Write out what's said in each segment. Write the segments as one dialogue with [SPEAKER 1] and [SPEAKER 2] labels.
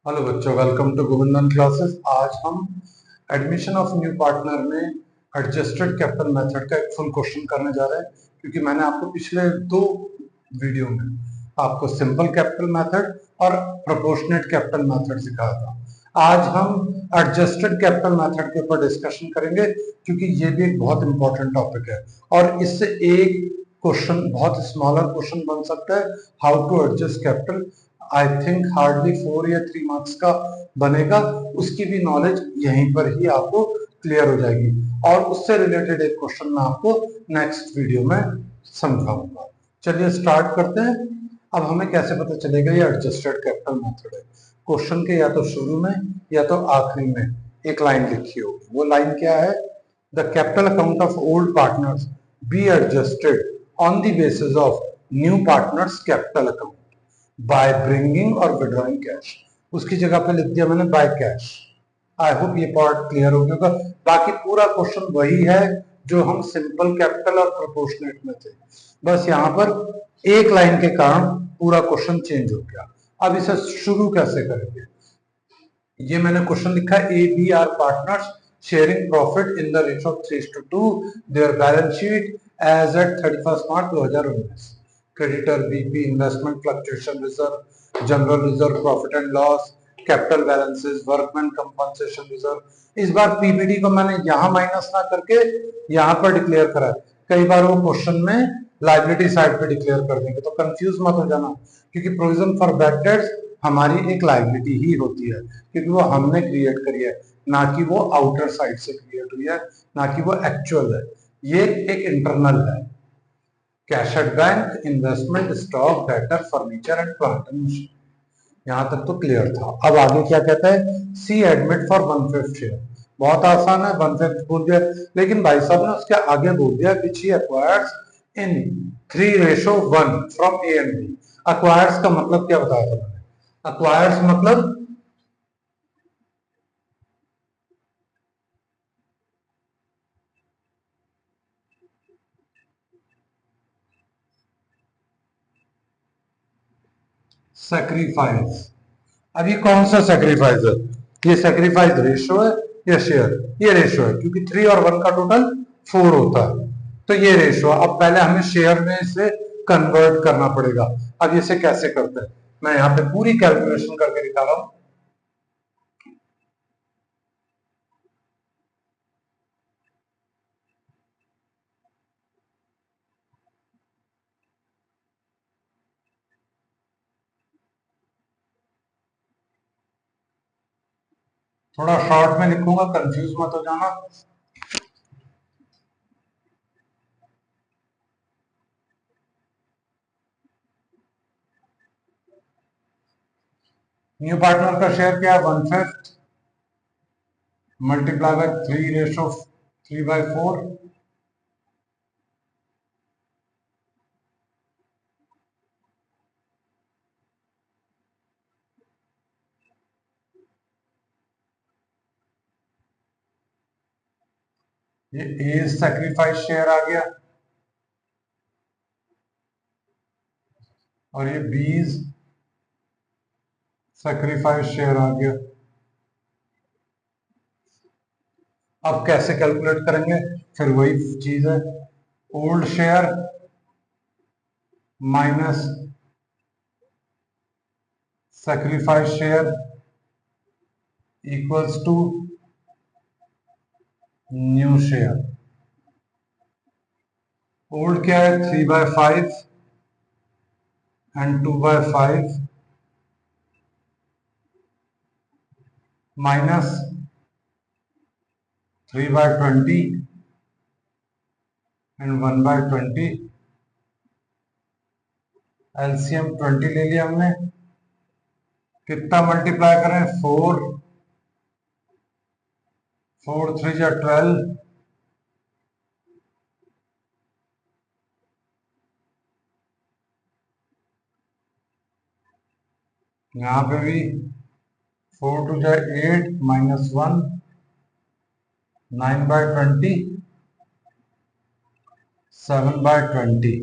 [SPEAKER 1] Hello बच्चों, welcome to Govindan classes. आज हम एडमिशन ऑफ न्यू पार्टनर में एडजस्टेड कैपिटल मेथड का एक फुल क्वेश्चन करने जा रहे हैं, क्योंकि मैंने आपको पिछले दो वीडियो में आपको सिंपल कैपिटल मेथड और प्रोपोर्शनेट कैपिटल मेथड सिखाया था। आज हम एडजस्टेड कैपिटल मेथड के ऊपर डिस्कशन करेंगे, क्योंकि ये भी एक बहुत इंपॉर्टेंट टॉपिक है और इससे एक क्वेश्चन, बहुत स्मॉलर क्वेश्चन बन सकता है, how to adjust capital. I think hardly 4 या 3 मार्क्स का बनेगा। उसकी भी नॉलेज यहीं पर ही आपको क्लियर हो जाएगी और उससे रिलेटेड एक क्वेश्चन मैं आपको नेक्स्ट वीडियो में समझाऊंगा। चलिए स्टार्ट करते हैं। अब हमें कैसे पता चलेगा ये एडजस्टेड कैपिटल मेथड है? क्वेश्चन के या तो शुरू में या तो आखिरी में एक लाइन लिखी होगी। वो लाइन क्या है? The capital account of old partners be adjusted on the basis of new partners capital account by bringing और विड्रॉइंग कैश। उसकी जगह पे लिख दिया मैंने बाय कैश। आई होप ये पार्ट क्लियर हो गया। बाकी पूरा क्वेश्चन वही है जो हम सिंपल कैपिटल और प्रोपोर्शनेट में थे, बस यहाँ पर एक लाइन के कारण पूरा क्वेश्चन चेंज हो गया। अब इसे शुरू कैसे करेंगे? ये मैंने क्वेश्चन लिखा है, A B are partners sharing profit in the ratio of 3:2 their balance sheet as at 31 March 2019। Creditor BP investment fluctuation reserve, general reserve, profit and loss, capital balances, workman compensation reserve. इस बार PBD को मैंने यहां minus ना करके यहां पर declare करा है। कई बार वो क्वेश्चन में लायबिलिटी साइड पे डिक्लेयर कर देंगे, तो कंफ्यूज मत हो जाना, क्योंकि प्रोविजन फॉर बैड डेट्स हमारी एक लायबिलिटी ही होती है, क्योंकि वो हमने क्रिएट करी है, ना कि वो आउटर साइड से क्रिएट हुई है, ना कि वो एक्चुअल है। ये एक इंटरनल है। Cash at bank, investment, stock, debtor, furniture and plant and machine. यहां तक तो क्लियर था। अब आगे क्या कहता है? C admit for 1/5 share. बहुत आसान है, 1/5 बोल दिया, लेकिन भाई साहब ने उसके आगे बोल दिया which he acquires in 3:1 from A and B. Acquires का मतलब क्या बताया था मैंने? एक्वायर्स मतलब सेक्रीफाइस। अब ये कौन सा सेक्रीफाइस है? ये सेक्रीफाइस रेशियो है या शेयर? ये रेशियो है, क्योंकि 3 और 1 का टोटल 4 होता है, तो ये रेशियो। अब पहले हमें शेयर में इसे कन्वर्ट करना पड़ेगा। अब इसे कैसे करते हैं, मैं यहाँ पे पूरी कैलकुलेशन करके दिखा रहा हूं। थोड़ा शॉर्ट में लिखूंगा, कंफ्यूज मत हो जाना। न्यू पार्टनर का शेयर क्या है? 1/5 मल्टीप्लाई बाय 3/4। ये ए सेक्रीफाइस शेयर आ गया और ये बीज सेक्रीफाइस शेयर आ गया। अब कैसे कैलकुलेट करेंगे? फिर वही चीज है, old share minus sacrifice share equals to new share. Old क्या है? 3/5 एंड 2/5 माइनस 3/20 एंड 1/20। एलसीएम 20 ले लिया हमने। कितना मल्टीप्लाई करें? 4, 4 3 जा 12, यहाँ पे भी 4 2 जा 8 माइनस 1, 9/20, 7/20।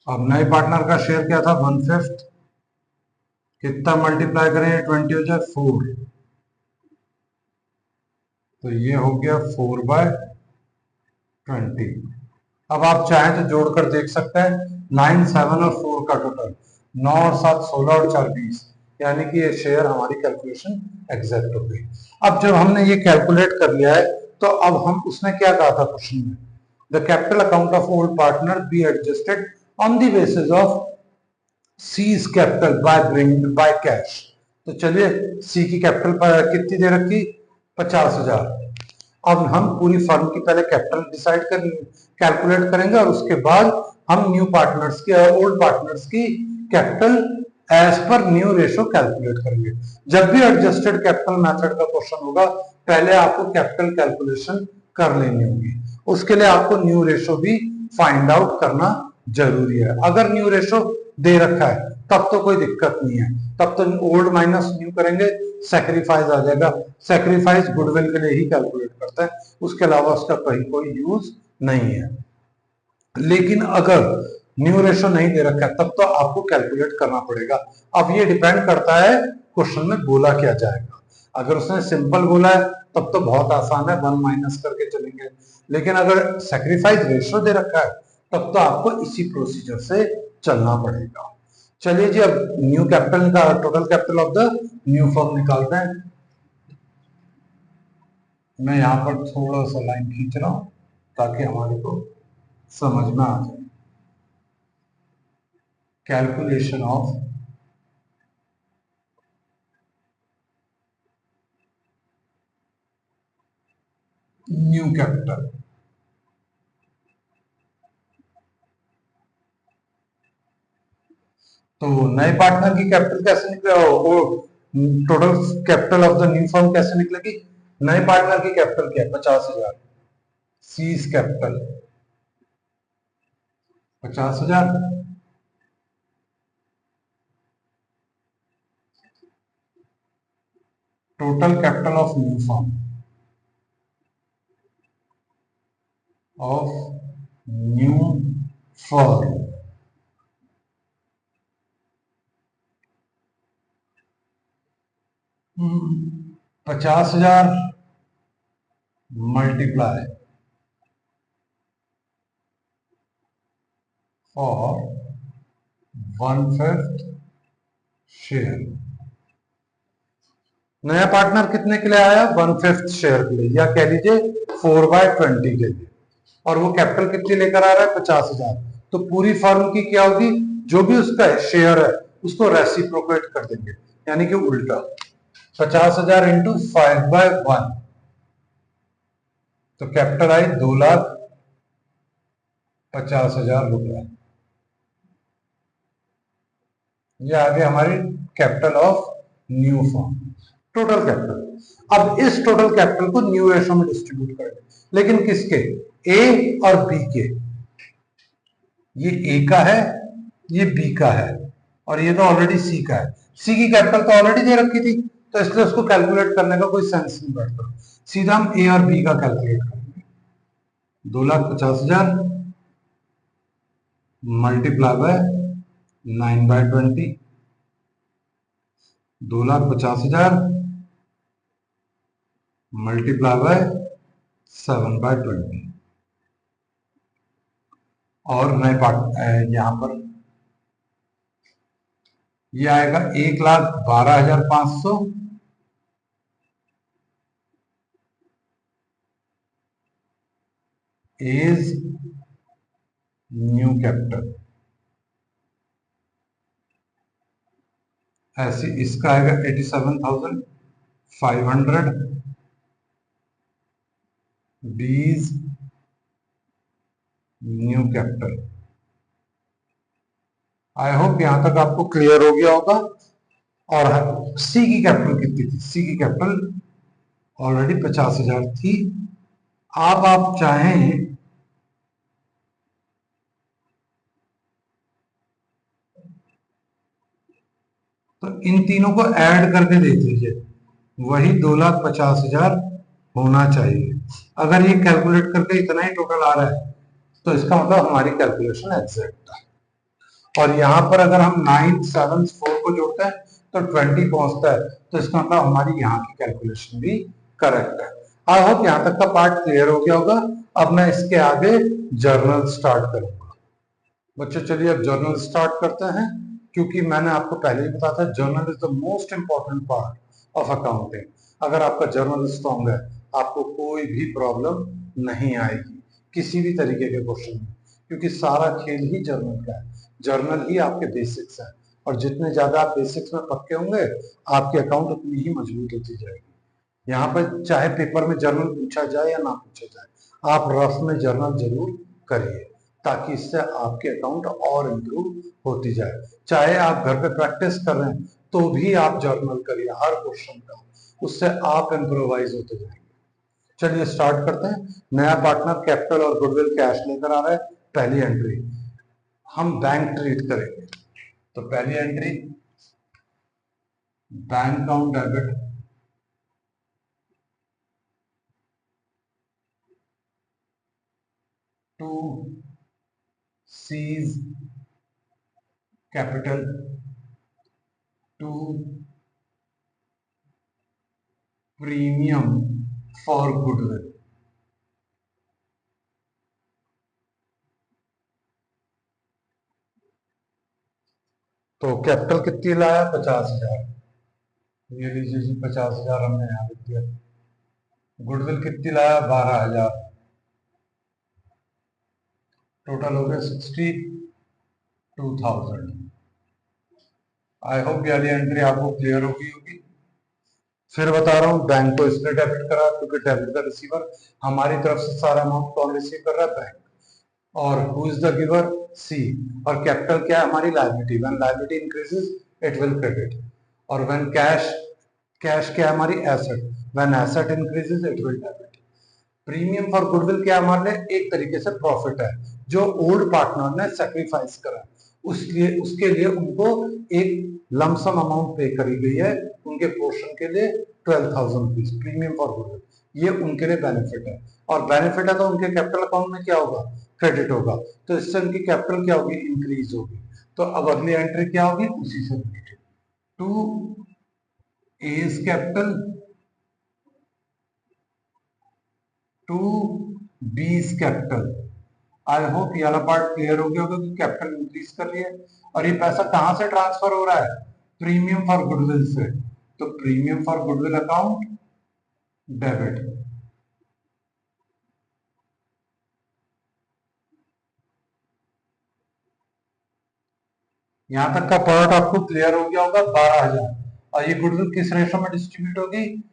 [SPEAKER 1] अब नए पार्टनर का शेयर क्या था? 1/5। कितना मल्टीप्लाई करें, 20 हो जाए 4, तो ये हो गया 4/20। अब आप चाहें तो जोड़कर देख सकते हैं, 9, 7 और 4 का टोटल 9 और 7 16 और 4 20, यानी कि ये शेयर हमारी कैलकुलेशन एग्जैक्ट हो गई। अब जब हमने ये कैलकुलेट कर लिया है, तो अब हम उसने क्या कहा था क्वेश्चन में, the capital account of old partner be adjusted on the basis of seize capital by cash. तो चलिए, सी की कैपिटल कितनी दे रखी, 50,000। अब हम पूरी फर्म की पहले कैपिटल डिसाइड कर कैलकुलेट करेंगे, और उसके बाद हम न्यू पार्टनर्स की और ओल्ड पार्टनर्स की कैपिटल एज पर न्यू रेशो कैलकुलेट करेंगे। जब भी एडजस्टेड कैपिटल मेथड का क्वेश्चन होगा, पहले आपको कैपिटल कैलकुलेशन कर लेनी होगी। उसके लिए आपको न्यू रेशो भी फाइंड आउट करना जरूरी है। अगर न्यू रेशो दे रखा है तब तो कोई दिक्कत नहीं है, तब तो ओल्ड माइनस न्यू करेंगे, सैक्रिफाइस आ जाएगा। सैक्रिफाइस गुडविल के लिए ही कैलकुलेट करता है, उसके अलावा उसका कहीं कोई यूज नहीं है। लेकिन अगर न्यू रेशो नहीं दे रखा है, तब तो आपको कैलकुलेट करना पड़ेगा। अब ये डिपेंड करता है क्वेश्चन में बोला क्या जाएगा। अगर उसने सिंपल बोला है तब तो बहुत आसान है, 1 माइनस करके चलेंगे। लेकिन अगर सैक्रिफाइस रेशो दे रखा है, तब तो आपको इसी प्रोसीजर से चलना पड़ेगा। चलिए जी, अब न्यू कैपिटल का total capital of the new firm निकालते हैं। मैं यहां पर थोड़ा सा लाइन खींच रहा हूं ताकि हमारे को समझ में आ जाए। Calculation of new capital. तो नए पार्टनर की कैपिटल कैसे निकले, वो total capital of the new firm कैसे निकलेगी। नए पार्टनर की कैपिटल क्या है, 50,000। Seize capital 50,000, total capital of new firm of new firm, hmm, 50,000 multiply for 1/5 share. नया पार्टनर कितने के लिए आया, 1/5 शेयर के लिए, या कह लीजिए 4/20 के लिए। और वो कैपिटल कितनी लेकर आ रहा है, 50,000। तो पूरी फर्म की क्या होगी, जो भी उसका शेयर है उसको रेसिप्रोकेट कर देंगे, यानी कि उल्टा 50,000 इंटू 5/1, तो कैपिटल आई 2,50,000 रुपए। ये आ गया हमारी capital of new firm, total capital. अब इस टोटल कैपिटल को न्यू रेशो में डिस्ट्रीब्यूट करेंगे, लेकिन किसके, ए और बी के। ये ए का है, ये बी का है, और ये तो ऑलरेडी सी का है। सी की कैपिटल तो ऑलरेडी दे रखी थी, तो इसलिए उसको कैलकुलेट करने का कोई सेंस नहीं बैठता। सीधा हम ए और बी का कैलकुलेट करेंगे। 2,50,000 मल्टीप्लाई बाय 9/20, 2,50,000 मल्टीप्लाई बाय 7/20। और नए पार्ट यहां पर ये आएगा 1,12,500 इज न्यू कैपिटल। ऐसे इसका आएगा 87,500 बीज न्यू कैपिटल। आई होप यहां तक आपको क्लियर हो गया होगा। और सी की कैपिटल कितनी थी, सी की कैपिटल ऑलरेडी 50,000 थी। अब आप चाहें तो इन तीनों को ऐड करके देख लीजिए, वही 2,50,000 होना चाहिए। अगर ये कैलकुलेट करके इतना ही टोटल आ रहा है, तो इसका मतलब हमारी कैलकुलेशन एग्जैक्ट है। और यहां पर अगर हम 9, 7, 4 को जोड़ते हैं, तो 20 पहुंचता है, तो इसका मतलब हमारी यहाँ की कैलकुलेशन भी करेक्ट है। आई होप यहाँ तक का पार्ट क्लियर हो गया होगा। अब मैं इसके आगे जर्नल स्टार्ट करूंगा। बच्चों चलिए अब जर्नल स्टार्ट करते हैं, क्योंकि मैंने आपको पहले ही बताया था journal is the most important part of accounting. अगर आपका जर्नल स्ट्रॉन्ग है, आपको कोई भी प्रॉब्लम नहीं आएगी किसी भी तरीके के क्वेश्चन में, क्योंकि सारा खेल ही जर्नल का है। जर्नल ही आपके बेसिक्स है, और जितने ज्यादा आप बेसिक्स में पक्के होंगे, आपकी अकाउंट उतनी ही मजबूत होती जाएगी। यहाँ पर चाहे पेपर में जर्नल पूछा जाए या ना पूछा जाए, आप रफ में जर्नल जरूर करिए, ताकि इससे आपके अकाउंट और इम्प्रूव होती जाए। चाहे आप घर पे प्रैक्टिस कर रहे हैं, तो भी आप जर्नल करिए हर क्वेश्चन का, उससे आप इम्प्रोवाइज होते जाएंगे। चलिए स्टार्ट करते हैं। नया पार्टनर कैपिटल और गुडविल कैश लेकर आ रहा है। पहली एंट्री हम बैंक ट्रीट करेंगे, तो पहली entry bank account debit to C's capital to premium for goodwill. तो कैपिटल कितनी लाया? 50,000। ये लीजिए जी, 50,000 हमने यहाँ लिख दिया। गुडविल कितनी लाया? 12,000। टोटल हो गया 62,000। आई होप ये वाली एंट्री आपको क्लियर होगी। फिर बता रहा हूँ, बैंक को इसने डेबिट करा, क्योंकि डेबिट का रिसीवर हमारी तरफ से सारा अमाउंट कौन रिसीव कर रहा है? बैंक। और हु इज द गिवर? सी। और कैपिटल क्या है? हमारी liability. When liability increases it will credit. और व्हेन कैश, कैश क्या है? हमारी asset. When asset increases it will debit. Premium for goodwill क्या हमारे लिए? एक तरीके से प्रॉफिट है, जो ओल्ड पार्टनर ने सेक्रीफाइस करा, उसके लिए उनको एक लमसम अमाउंट पे करी गई है, उनके पोर्शन के लिए 12,000 रुपीज। प्रीमियम फॉर गुडविल ये उनके लिए बेनिफिट है, और बेनिफिट है तो उनके कैपिटल अकाउंट में क्या होगा? क्रेडिट होगा। तो इससे उनकी कैपिटल क्या होगी? इंक्रीज होगी। तो अब अगली एंट्री क्या होगी? उसी से related, to A's capital to B's capital. I hope ये वाला पार्ट क्लियर हो गया होगा कि कैपिटल इंक्रीज कर रही है, और ये पैसा कहां से ट्रांसफर हो रहा है? प्रीमियम फॉर गुडविल से। तो premium for goodwill account debit. यहां तक का पार्ट आपको क्लियर हो गया होगा। 12,000। और ये गुडविल किस रेशो में डिस्ट्रीब्यूट होगी?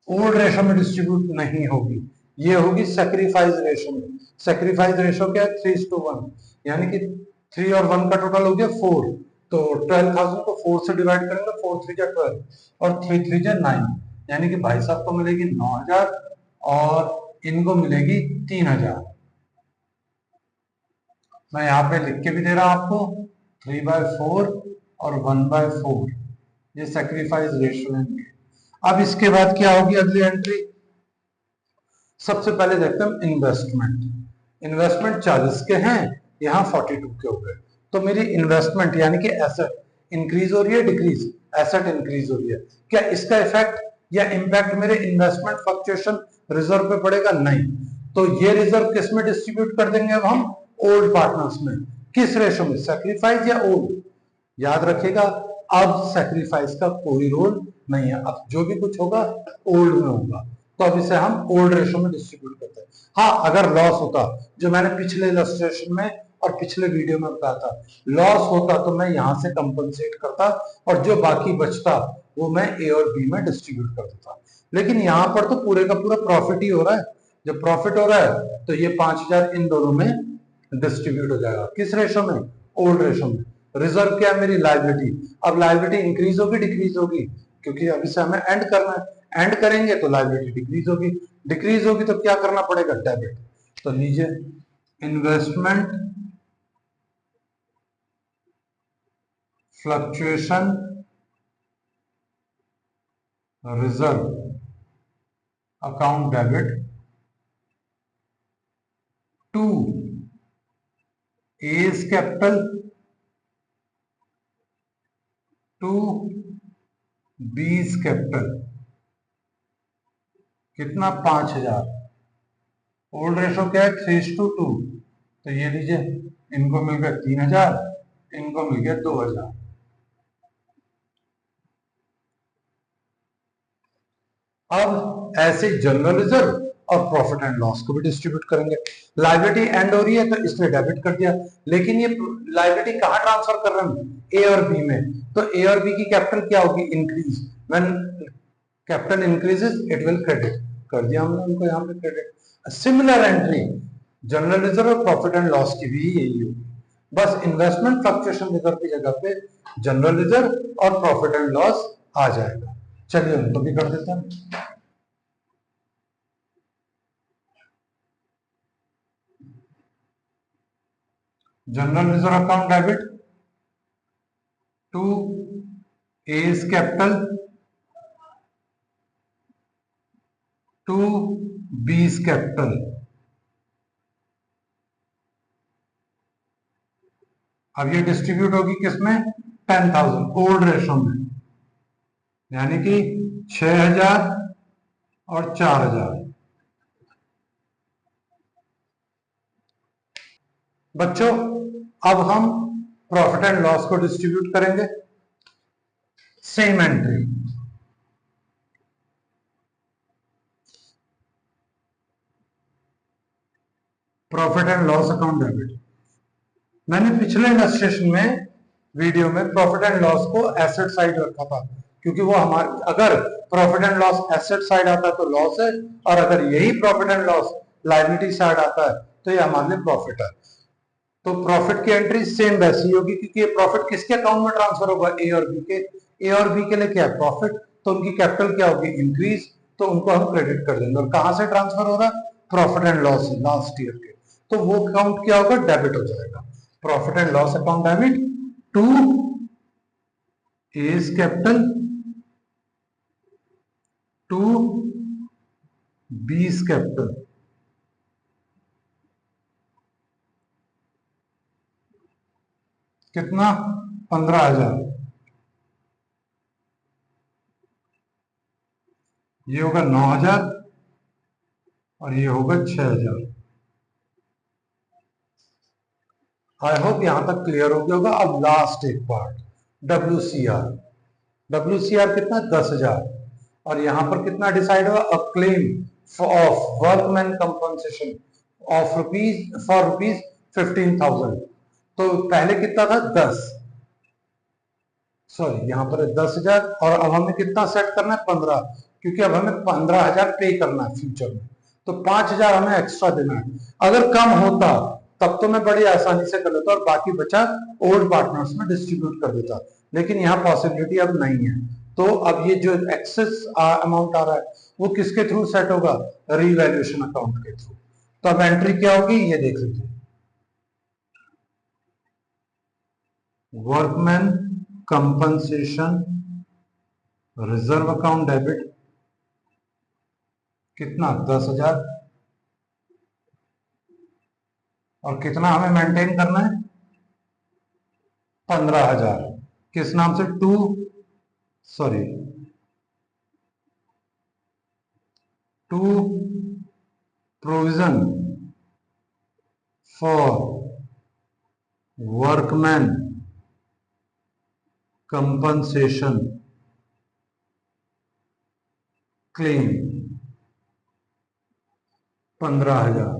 [SPEAKER 1] ओल्ड रेशो में डिस्ट्रीब्यूट नहीं होगी, ये होगी सेक्रीफाइस रेशो में। सेक्रीफाइस रेशो क्या है? 3:1, यानी कि 3 और 1 का टोटल हो गया 4। तो 12,000 को 4 से डिवाइड करेंगे, 4 3 जा 12 और 3 3 जा 9, यानी कि भाई साहब को मिलेगी 9,000 और इनको मिलेगी 3,000। मैं यहाँ पे लिख के भी दे रहा हूं आपको, 3/4 और 1/4, ये सेक्रीफाइस रेशियो है। अब इसके बाद क्या होगी अगली एंट्री? सबसे पहले देखते हैं इन्वेस्टमेंट। इन्वेस्टमेंट 40 के हैं, यहाँ 42 के हो गए। तो मेरी इन्वेस्टमेंट यानी कि एसेट इंक्रीज हो रही है, डिक्रीज? एसेट इंक्रीज हो रही है। क्या इसका इफेक्ट या इंपैक्ट मेरे इन्वेस्टमेंट फ्लक्चुएशन रिजर्व पे पड़ेगा? नहीं। तो ये रिजर्व किस में डिस्ट्रीब्यूट कर देंगे अब हम? ओल्ड पार्टनर्स में। किस रेशो में? सेक्रीफाइस या ओल्ड? याद रखिएगा, अब सेक्रीफाइस का कोई रोल नहीं है, अब जो भी कुछ होगा ओल्ड में होगा। तो अब इसे हम ओल्ड रेशो में डिस्ट्रीब्यूट करते हैं। हाँ, अगर लॉस होता, जो मैंने पिछले इलस्ट्रेशन में और पिछले वीडियो में बताया था, लॉस होता तो मैं यहां से कंपनसेट करता, और जो बाकी बचता वो मैं ए और बी में डिस्ट्रीब्यूट कर देता। लेकिन यहाँ पर तो पूरे का पूरा प्रॉफिट ही हो रहा है। जब प्रॉफिट हो रहा है तो ये 5,000 इन दोनों में डिस्ट्रीब्यूट हो जाएगा। किस रेशो में? ओल्ड रेशो में। रिजर्व क्या है? मेरी लायबिलिटी। अब लायबिलिटी इंक्रीज होगी, डिक्रीज होगी? क्योंकि अभी से हमें एंड करना है, एंड करेंगे तो लायबिलिटी डिक्रीज होगी। डिक्रीज होगी तो क्या करना पड़ेगा? डेबिट। तो लीजिए, investment fluctuation reserve account debit to A's capital to B's capital कितना 5000। ओल्ड रेशो क्या है 3:2, तो ये लीजिए इनको मिल गया 3000, इनको मिल गया 2000। अब ऐसे जनरल रिजर्व और प्रॉफिट एंड लॉस को भी डिस्ट्रीब्यूट करेंगे। लायबिलिटी एंड हो रही है तो इसमें डेबिट कर दिया, लेकिन ये लायबिलिटी कहां ट्रांसफर कर रहे हैं, ए और बी में। तो ए और बी की कैपिटल क्या होगी, increase. When capital increases it will credit, कर दिया हमने उनको यहाँ पे credit. Similar entry general reserve और प्रॉफिट एंड लॉस की भी यही होगी, बस इन्वेस्टमेंट फ्लक्चुएशन रिजर्व की जगह पे जनरल रिजर्व और प्रॉफिट एंड लॉस आ जाएगा। चलिए उनको भी कर देते हैं। General reserve account debit to A's capital to B's capital. अब ये डिस्ट्रीब्यूट होगी किसमें, 10,000 ओल्ड रेशो में, यानी कि 6000 और 4000। बच्चों अब हम प्रॉफिट एंड लॉस को डिस्ट्रीब्यूट करेंगे। Same entry, profit and loss account debit. मैंने पिछले इलस्ट्रेशन में वीडियो में प्रॉफिट एंड लॉस को एसेट साइड रखा था, क्योंकि वो हमारे, अगर profit and loss asset side आता है तो लॉस है, और अगर यही profit and loss liability side आता है तो ये हमारे लिए प्रॉफिट है। तो प्रॉफिट की एंट्री सेम वैसी होगी, क्योंकि ये प्रॉफिट किसके अकाउंट में ट्रांसफर होगा, ए और बी के। ए और बी के लिए क्या है, प्रॉफिट, तो उनकी कैपिटल क्या होगी, इंक्रीज, तो उनको हम क्रेडिट कर देंगे। और कहां से ट्रांसफर हो रहा है, profit and loss last year के, तो वो अकाउंट क्या होगा, डेबिट हो जाएगा। Profit and loss account debit to A's capital to B's capital. कितना, 15,000। ये होगा 9,000 और ये होगा 6,000। आई होप यहां तक क्लियर हो गया होगा। अब लास्ट एक पार्ट, WCR। WCR कितना, 10,000, और यहां पर कितना डिसाइड हुआ, a claim of workman compensation of rupees for rupees 15,000। तो पहले कितना था, 10, सॉरी यहाँ पर 10,000, और अब हमें कितना सेट करना है, 15, क्योंकि अब हमें 15,000 पे करना है फ्यूचर में, तो 5,000 हमें एक्स्ट्रा देना है। अगर कम होता तब तो मैं बड़ी आसानी से कर लेता और बाकी बचा ओल्ड पार्टनर्स में डिस्ट्रीब्यूट कर देता, लेकिन यहाँ पॉसिबिलिटी अब नहीं है। तो अब ये जो एक्सेस अमाउंट आ रहा है वो किसके थ्रू सेट होगा, रीवैल्यूएशन अकाउंट के थ्रू। तो अब एंट्री क्या होगी, ये देख लीजिए, workman compensation reserve account debit कितना, 10,000, और कितना हमें मेंटेन करना है, 15,000। किस नाम से, to provision for workman compensation claim 15,000।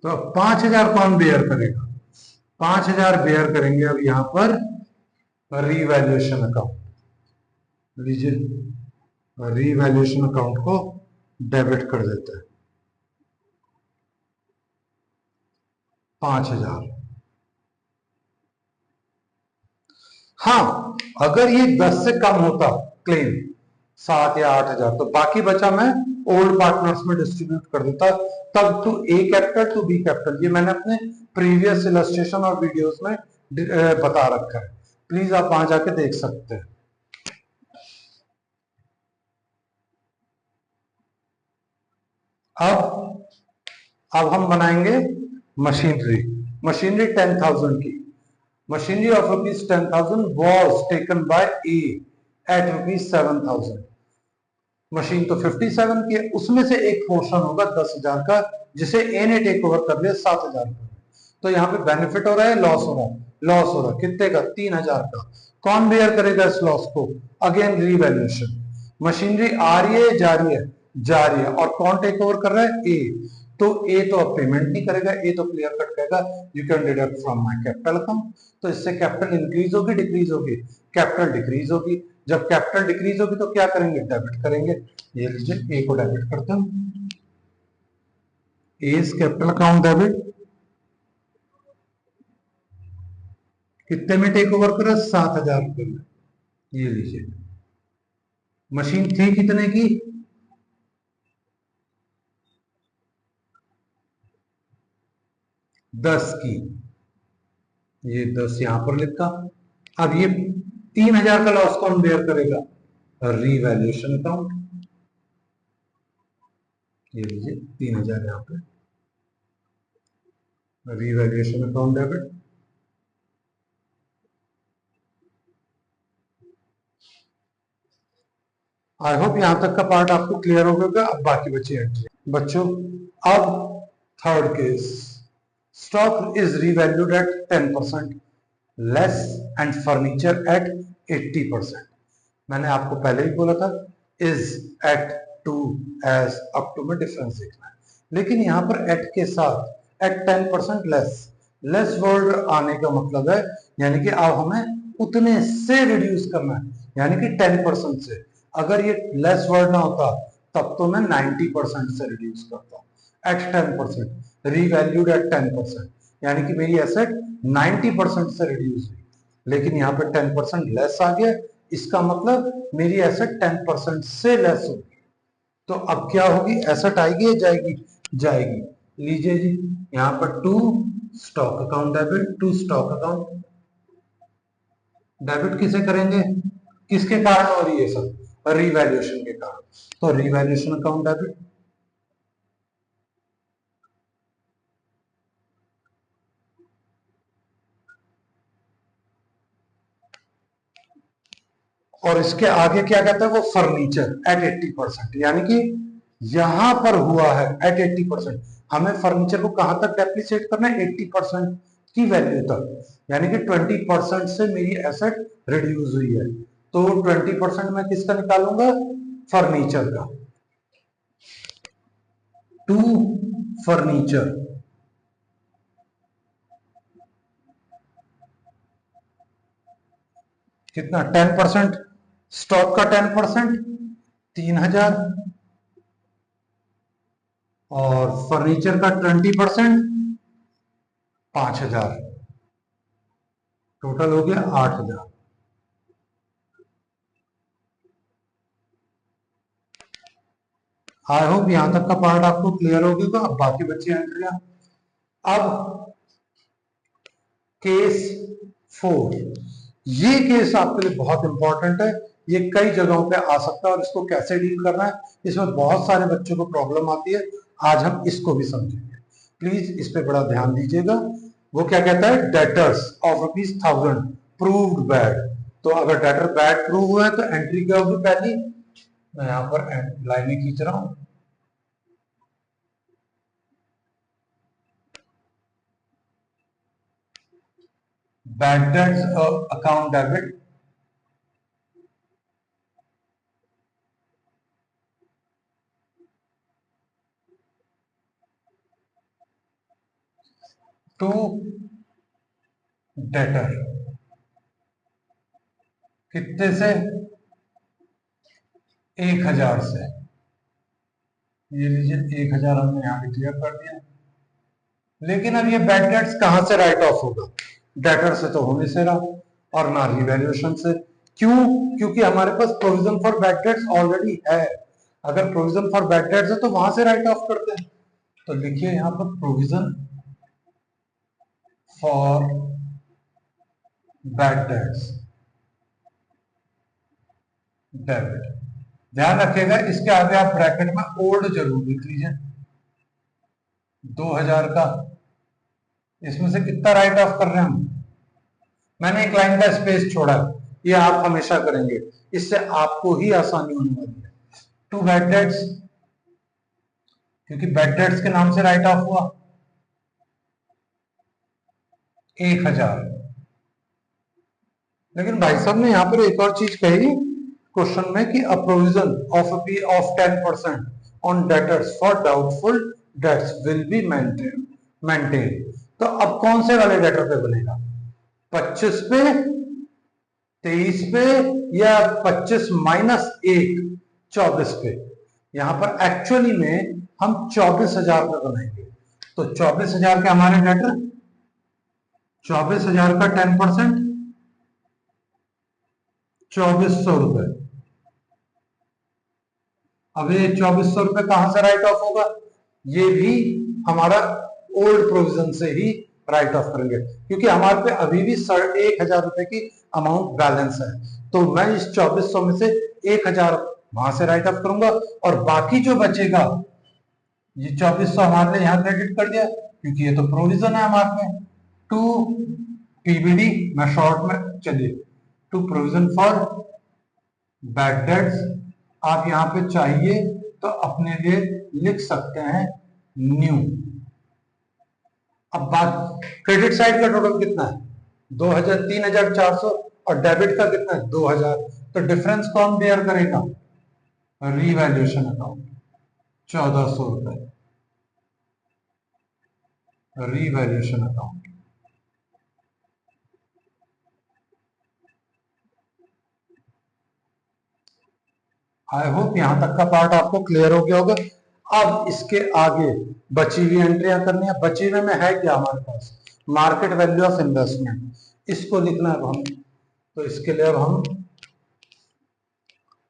[SPEAKER 1] तो 5,000 कौन बेयर करेगा, 5,000 बेयर करेंगे अब यहां पर रीवैल्यूएशन अकाउंट। लीजिए रीवैल्यूएशन अकाउंट को डेबिट कर देते हैं, 5,000। हाँ, अगर ये 10 से कम होता क्लेम, 7 या 8,000, तो बाकी बचा मैं ओल्ड पार्टनर्स में डिस्ट्रीब्यूट कर देता, तब to A capital to B capital. ये मैंने अपने प्रीवियस इलस्ट्रेशन और वीडियोस में बता रखा है, प्लीज आप वहां जाके देख सकते हैं। अब हम बनाएंगे मशीनरी। मशीनरी 10,000 की। Machinery of ₹10,000 was taken by A at ₹7,000। Machine तो 57 की है, उसमें से एक पोर्शन होगा 10,000 का जिसे ए ने टेक ओवर कर लिया 7,000 का। तो यहाँ पे बेनिफिट हो रहा है, लॉस हो रहा है? लॉस हो रहा है। कितने का? 3,000 का। कौन बेयर करेगा इस लॉस को? Again revaluation. मशीनरी आ रही है, जा रही है? जा रही है। और कौन टेक ओवर कर रहा है? ए। तो ए तो अब पेमेंट नहीं करेगा, ए तो क्लियर कट करेगा, you can deduct from my capital account. तो इससे कैपिटल इंक्रीज होगी, डिक्रीज होगी? कैपिटल डिक्रीज होगी। जब कैपिटल डिक्रीज होगी तो क्या करेंगे? डेबिट करेंगे। ये लीजिए, ए को डेबिट करते हैं। A's capital account debit. कितने में टेक ओवर करा? 7,000 में। ये लीजिए, मशीन थी कितने की? 10 की। ये 10 यहां पर लिखा। अब ये 3,000 का लॉस कौन बेयर करेगा? Revaluation account. ये लीजिए 3,000 यहां पे revaluation account debit. I hope यहां तक का पार्ट आपको क्लियर हो गया। अब बाकी बची एंट्री। बच्चों, अब third case, stock is revalued at 10% less and furniture at 80%। मैंने आपको पहले ही बोला था is at to as up to में डिफरेंस देखना है, लेकिन यहां पर एट के साथ एट 10% लेस, लेस वर्ड आने का मतलब है यानी कि अब हमें उतने से रिड्यूस करना है, यानी कि 10% से। अगर ये लेस वर्ड ना होता तब तो मैं 90% से रिड्यूस करता। एट 10%, रीवैल्यूड एट 10%, यानी कि मेरी एसेट 90% से रिड्यूस हुई, लेकिन यहाँ पे 10% लेस आ गया। इसका मतलब मेरी एसेट 10% से लेस होगी। तो अब क्या होगी? एसेट आएगी या जाएगी? जाएगी। लीजिए जी, यहाँ पर to stock account debit, to stock account debit किसे करेंगे? किसके कारण हो रही है सब? रीवैल्यूएशन के कारण। तो रीवैल्यूएशन अकाउंट डेबिट। और इसके आगे क्या कहता है वो? फर्नीचर एट 80%, यानी कि यहां पर हुआ है एट 80%। हमें फर्नीचर को कहां तक डेप्रिसिएट करना है? 80% की वैल्यू तक, यानी कि 20% से मेरी एसेट रिड्यूस हुई है। तो 20% मैं किसका निकालूंगा? फर्नीचर का। टू फर्नीचर कितना? 10%। स्टॉक का 10% 3,000, और फर्नीचर का 20% 5,000। टोटल हो गया 8,000। आई होप यहां तक का पार्ट आपको क्लियर हो गया। अब बाकी बची एंट्रियां। अब केस 4, ये केस आपके लिए बहुत इंपॉर्टेंट है। ये कई जगहों पे आ सकता है और इसको कैसे डील करना है, इसमें बहुत सारे बच्चों को प्रॉब्लम आती है। आज हम इसको भी समझेंगे। प्लीज इस पे बड़ा ध्यान दीजिएगा। वो क्या कहता है? Debtors of ₹1,000 proved bad. तो अगर डेटर बैड प्रूव हुआ है तो एंट्री क्या होगी? पहली, मैं यहां पर लाइनें खींच रहा हूं। Bad debts account debit, to debtor. कितने से? 1,000 से। ये लीजिए 1,000 हमने यहाँ पे क्लियर कर दिया। लेकिन अब ये बैड डेट्स कहां से राइट ऑफ होगा? डेटर से तो हो नहीं से रहा, और ना रिवैल्यूएशन से। क्यों? क्योंकि हमारे पास provision for bad debts already है। अगर प्रोविजन फॉर बैड डेट्स है तो वहां से राइट ऑफ करते हैं। तो लिखिए यहां पर provision for bad debts debit. ध्यान रखिएगा इसके आगे आप ब्रैकेट में ओल्ड जरूर लिख लीजिए। 2,000 का, इसमें से कितना राइट ऑफ कर रहे हैं हम? मैंने एक लाइन का स्पेस छोड़ा, ये आप हमेशा करेंगे, इससे आपको ही आसानी होने वाली है। 2 बैड डेट्स, क्योंकि बैड डेट्स के नाम से राइट ऑफ हुआ 1000। लेकिन भाई साहब ने यहाँ पर एक और चीज कही क्वेश्चन में कि a provision of be of 10% on debtors for doubtful debts will be maintain. तो अब कौन से वाले डेटर पे बनेगा, 25 पे, 23 पे, या 25 माइनस 1 24 पे? यहां पर एक्चुअली में हम 24,000 पे बनाएंगे। तो 24,000 के हमारे डेटर, 24,000 का 10% 2400 रुपए। अब ये 2400 रुपए कहां से राइट ऑफ होगा, ये भी हमारा ओल्ड प्रोविजन से ही राइट ऑफ करेंगे, क्योंकि हमारे पे अभी भी 1,000 रुपए की अमाउंट बैलेंस है। तो मैं इस 2400 में से 1,000 वहां से राइट ऑफ करूंगा, और बाकी जो बचेगा ये 2400 हमारे लिए यहां क्रेडिट कर दिया, क्योंकि ये तो प्रोविजन है हमारे पे। टू पीबीडी, मैं शॉर्ट में, चलिए, to provision for bad debts, आप यहां पे चाहिए तो अपने लिए लिख सकते हैं न्यू। अब बात क्रेडिट साइड का टोटल कितना है, 2000, 3,400, और डेबिट का कितना है 2,000। तो डिफरेंस कौन बेयर करेगा, रीवैल्यूएशन अकाउंट, 1,400 रुपए, रीवैल्यूएशन अकाउंट। आई होप यहां तक का पार्ट आपको क्लियर हो गया होगा। अब इसके आगे बची हुई एंट्रियां करनी है। बची हुई में है क्या हमारे पास, मार्केट वैल्यू ऑफ इन्वेस्टमेंट, इसको लिखना है हम। तो इसके लिए अब हम,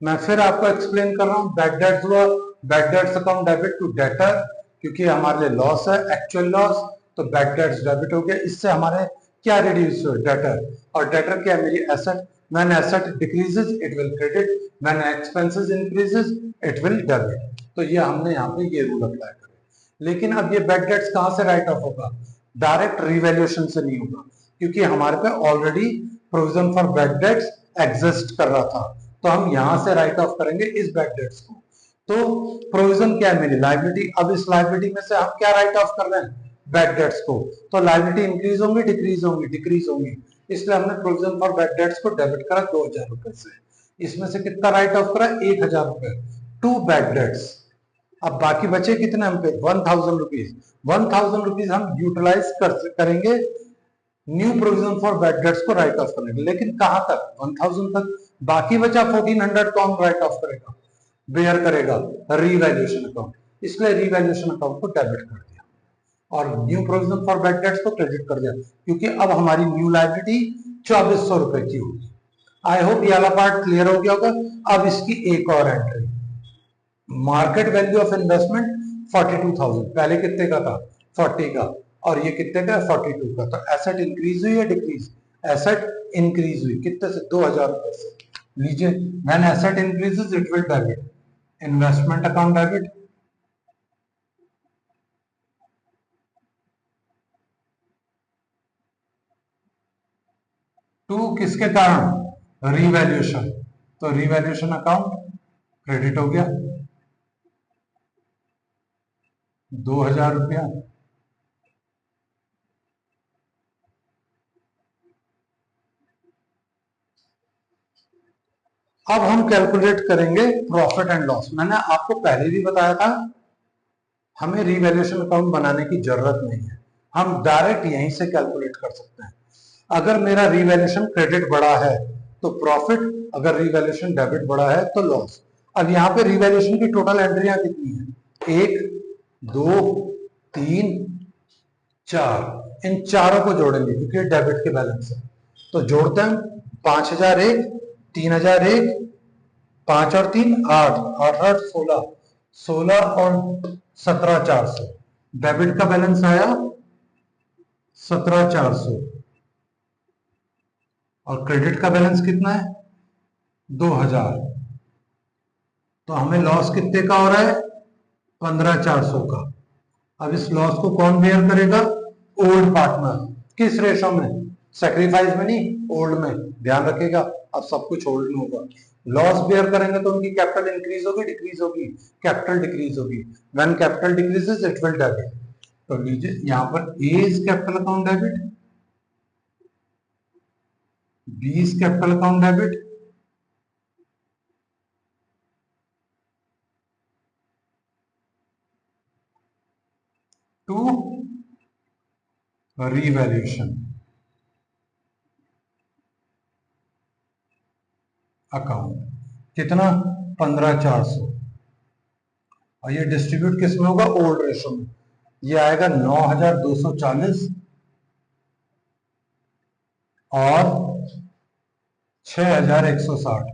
[SPEAKER 1] मैं फिर आपको एक्सप्लेन कर रहा हूं, बैड डेट्स हुआ, bad debts account debit to debtor, क्योंकि हमारे लिए लॉस है, एक्चुअल लॉस, तो बैड डेट्स डेबिट हो गया। इससे हमारे क्या रिड्यूस हुए, डेटर, और डेटर क्या है, मेरी asset. When asset decreases it will credit, when expenses increases it will debit. तो ये हमने यहाँ पे ये रूल अप्लाई करे। लेकिन अब ये बैड डेट्स कहां से राइट ऑफ होगा, डायरेक्ट रिवैल्यूएशन से नहीं होगा, क्योंकि हमारे पे already provision for bad dates exist कर रहा था। तो हम यहां से राइट ऑफ करेंगे इस बैड डेट्स को। तो प्रोविजन क्या है, मेरी लायबिलिटी। अब इस लायबिलिटी में से हम क्या राइट ऑफ कर रहे हैं, बैड डेट्स को। तो लायबिलिटी इंक्रीज होंगी, डिक्रीज होंगी, डिक्रीज होंगी, इसलिए हमने प्रोविजन फॉर बैड डेट्स को डेबिट करा 2,000 रुपए से। इसमें से कितना राइट ऑफ करा, 1,000 रुपए, टू बैड डेट्स। अब बाकी बचे कितने हम पे, 1,000 रुपीज। 1,000 रुपीज हम यूटिलाइज करेंगे new provision for bad dates को राइट ऑफ करने के। लेकिन कहां तक, 1,000 तक। बाकी बचा 1,400 कौन राइट ऑफ करेगा, बेयर करेगा, रीवैल्यूएशन अकाउंट। इसलिए रीवैल्यूएशन अकाउंट को डेबिट कर दिया और new provision for bad dates को क्रेडिट कर दिया, क्योंकि अब हमारी न्यू लायबिलिटी 2,400 रुपए की होगी। आई होप ये वाला पार्ट क्लियर हो गया होगा। अब इसकी एक और entry, market value of investment 42,000, पहले कितने का था, 40 का, और ये कितने का, 42 का। तो एसेट इंक्रीज हुई या डिक्रीज, एसेट इंक्रीज हुई, कितने से, 2,000 रुपए से। लीजिए, when asset increases it will debit, investment account debit, to किसके कारण, रीवैल्यूएशन, तो रीवैल्यूएशन अकाउंट क्रेडिट हो गया 2,000 रुपया। अब हम कैलकुलेट करेंगे प्रॉफिट एंड लॉस। मैंने आपको पहले भी बताया था, हमें रीवैल्यूएशन अकाउंट बनाने की जरूरत नहीं है, हम डायरेक्ट यहीं से कैलकुलेट कर सकते हैं। अगर मेरा रीवैल्यूएशन क्रेडिट बड़ा है तो प्रॉफिट, अगर रीवैल्यूएशन डेबिट बड़ा है तो लॉस। अब यहाँ पे रीवैल्यूएशन की टोटल एंट्रियां कितनी है, 1, 2, 3, 4, इन चारों को जोड़ेंगे क्योंकि डेबिट के बैलेंस है। तो जोड़ते हैं, 5,001, 3,001, 5 और 3 8, 8 8 16, 16 और 17,400, डेबिट का बैलेंस आया 17,400, और क्रेडिट का बैलेंस कितना है, 2,000। तो हमें लॉस कितने का हो रहा है, 15,400 का। अब इस लॉस को कौन बेयर करेगा, ओल्ड पार्टनर। किस रेशो में, सेक्रीफाइस में नहीं, ओल्ड में, ध्यान रखेगा। अब सब कुछ ओल्ड में होगा। लॉस बेयर करेंगे तो उनकी कैपिटल इंक्रीज होगी, डिक्रीज होगी, कैपिटल डिक्रीज होगी। When capital decreases it will debit. तो लीजिए यहां पर A is capital account debit, B is capital account debit, to revaluation account. कितना? 15,400। और ये डिस्ट्रीब्यूट किस में होगा? ओल्ड रेशो में। ये आएगा 9,240 और 6,160।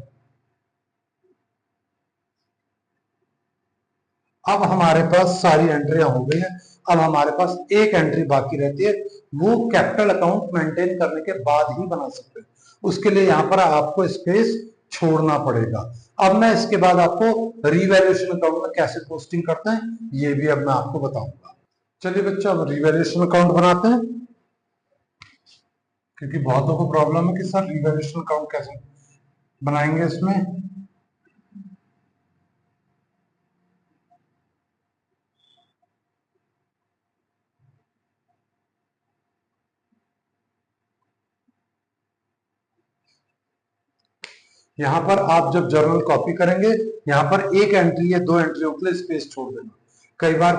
[SPEAKER 1] अब हमारे पास सारी एंट्रियां हो गई हैं। अब हमारे पास एक एंट्री बाकी रहती है, वो कैपिटल अकाउंट मेंटेन करने के बाद ही बना सकते हैं। उसके लिए यहां पर आपको स्पेस छोड़ना पड़ेगा। अब मैं इसके बाद आपको रिवैल्यूएशन अकाउंट में कैसे पोस्टिंग करते हैं ये भी अब मैं आपको बताऊंगा। चलिए बच्चों, अब रिवैल्यूएशन अकाउंट बनाते हैं, क्योंकि बहुतों को प्रॉब्लम है कि सर रिवैल्यूएशन अकाउंट कैसे बनाएंगे इसमें। यहां पर आप जब जर्नल कॉपी करेंगे, यहां पर एक एंट्री या दो एंट्रियों के लिए स्पेस छोड़ देना। कई बार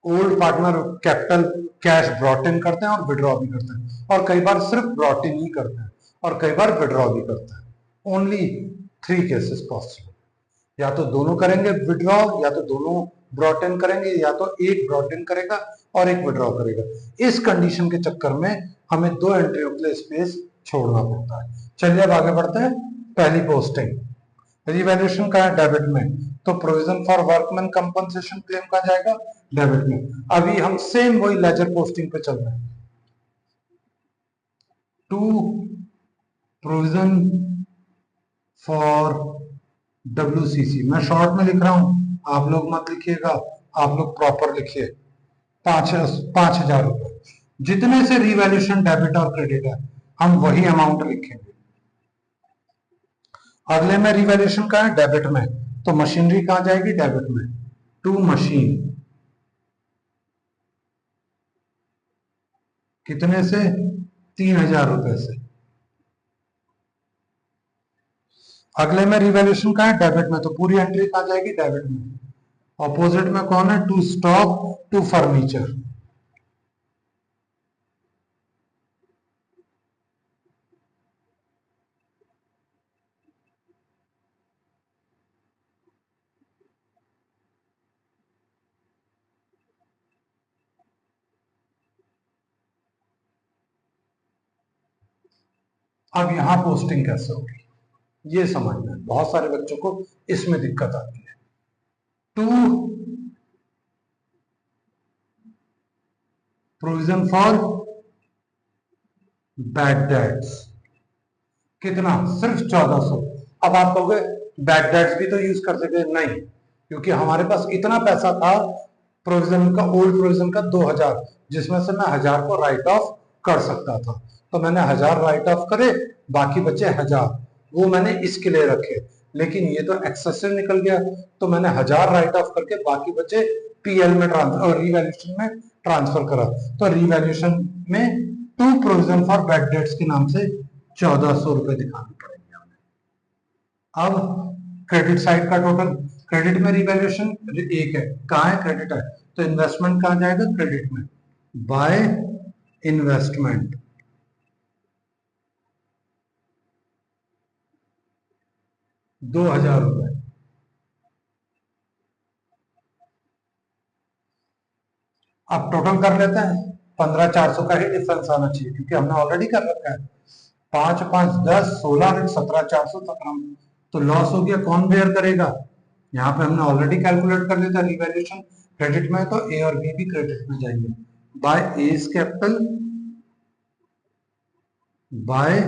[SPEAKER 1] old partner capital cash brought in करते हैं और विड्रॉ भी करते हैं, और कई बार सिर्फ ब्रॉट इन ही करते हैं, और कई बार विड्रॉ भी करते हैं। Only 3 cases possible. या तो दोनों करेंगे विड्रॉ, या तो दोनों ब्रॉट इन करेंगे, या तो एक ब्रॉट इन करेगा और एक विड्रॉ करेगा। इस कंडीशन के चक्कर में हमें दो एंट्रियों के लिए स्पेस छोड़ना पड़ता है। चलिए अब आगे बढ़ते हैं। पहली पोस्टिंग रिवैल्यूएशन का है डेबिट में, तो provision for workman compensation claim का जाएगा डेबिट में। अभी हम सेम वही लेजर पोस्टिंग पे चल रहे हैं। टू प्रोविजन फॉर WCC, मैं शॉर्ट में लिख रहा हूं, आप लोग मत लिखिएगा, आप लोग प्रॉपर लिखिए। 5,000 रुपए जितने से रिवैल्यूएशन डेबिट और क्रेडिट है, हम वही अमाउंट लिखेंगे। अगले में रिवैल्यूएशन का है डेबिट में, तो मशीनरी कहां जाएगी? डेबिट में। टू मशीन, कितने से? 3,000 रुपए से। अगले में रिवैल्यूएशन का है डेबिट में, तो पूरी एंट्री कहां जाएगी? डेबिट में। ऑपोजिट में कौन है? To stock, to furniture. अब यहां पोस्टिंग कैसे होगी ये समझना है, बहुत सारे बच्चों को इसमें दिक्कत आती है। To provision for bad debts, कितना? सिर्फ 1,400। अब आप कहोगे बैड डेट्स भी तो यूज कर सकते? नहीं, क्योंकि हमारे पास इतना पैसा था प्रोविजन का, ओल्ड प्रोविजन का 2,000, जिसमें से मैं 1,000 को राइट ऑफ कर सकता था। तो मैंने 1,000 राइट ऑफ करे, बाकी बचे 1,000, वो मैंने इसके लिए रखे। लेकिन ये तो एक्सेसिव निकल गया, तो मैंने 1,000 राइट ऑफ करके बाकी बचे PL में ट्रांसफर और रिवैल्यूएशन में ट्रांसफर करा। तो रिवैल्यूएशन में to provision for bad debts के नाम से 1,400 रुपए दिखाने पड़ेंगे हमें। अब क्रेडिट साइड का टोटल, क्रेडिट में रिवैल्यूएशन एक है, कहाँ है? क्रेडिट है, तो इन्वेस्टमेंट कहाँ जाएगा? क्रेडिट में। By investment, ₹2,000। अब टोटल कर लेते हैं। 15,400 का ही डिफरेंस आना चाहिए, क्योंकि हमने ऑलरेडी कर रखा है। 5 5 10 16 17,400 17, तो लॉस हो गया, कौन बेयर करेगा? यहाँ पे हमने ऑलरेडी कैलकुलेट कर लिया था रिवैल्यूएशन। क्रेडिट में तो ए और बी भी क्रेडिट में जाएंगे। By A's capital by